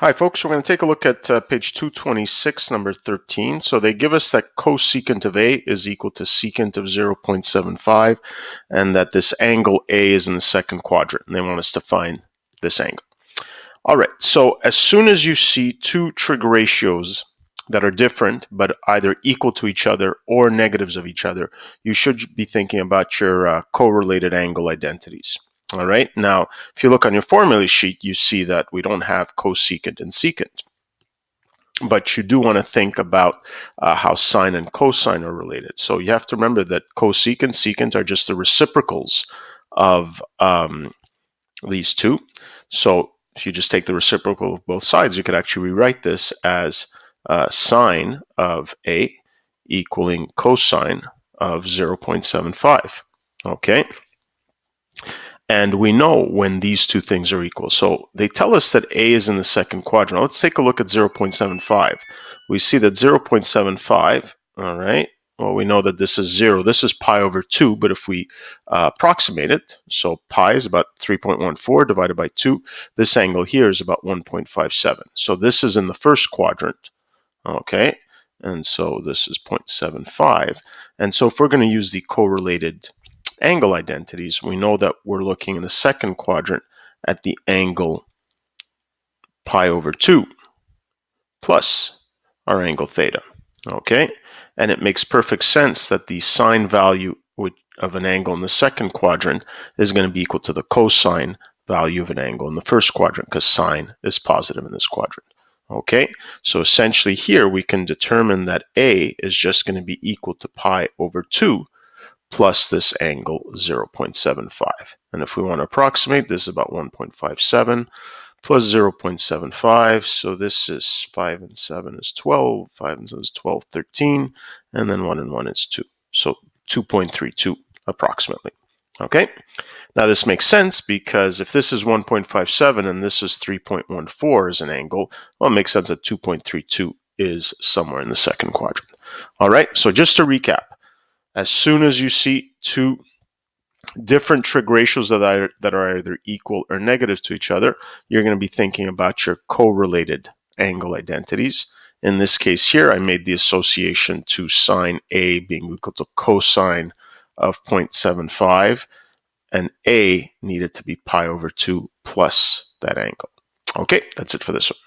Hi folks, we're going to take a look at page 226, number 13. So they give us that cosecant of A is equal to secant of 0.75 and that this angle A is in the second quadrant, and they want us to find this angle. All right, so as soon as you see two trig ratios that are different but either equal to each other or negatives of each other, you should be thinking about your correlated angle identities. All right, now if you look on your formula sheet, you see that we don't have cosecant and secant. But you do want to think about how sine and cosine are related. So you have to remember that cosecant, secant are just the reciprocals of these two. So if you just take the reciprocal of both sides, you could actually rewrite this as sine of A equaling cosine of 0.75. Okay? And we know when these two things are equal. So they tell us that A is in the second quadrant. Let's take a look at 0.75. We see that 0.75, all right, well, we know that this is 0. This is pi over 2, but if we approximate it, so pi is about 3.14 divided by 2. This angle here is about 1.57. So this is in the first quadrant, okay? And so this is 0.75. And so if we're going to use the correlated angle identities, we know that we're looking in the second quadrant at the angle pi over 2 plus our angle theta. Okay, and it makes perfect sense that the sine value of an angle in the second quadrant is going to be equal to the cosine value of an angle in the first quadrant, because sine is positive in this quadrant. Okay, so essentially here we can determine that A is just going to be equal to pi over 2 plus this angle 0.75. And if we want to approximate, this is about 1.57 plus 0.75. So this is 5 and 7 is 12, 5 and 7 is 12, 13, and then 1 and 1 is 2. So 2.32 approximately. Okay, now this makes sense because if this is 1.57 and this is 3.14 as an angle, well, it makes sense that 2.32 is somewhere in the second quadrant. All right, so just to recap, as soon as you see two different trig ratios that are either equal or negative to each other, you're going to be thinking about your correlated angle identities. In this case here, I made the association to sine A being equal to cosine of 0.75, and A needed to be pi over 2 plus that angle. Okay, that's it for this one.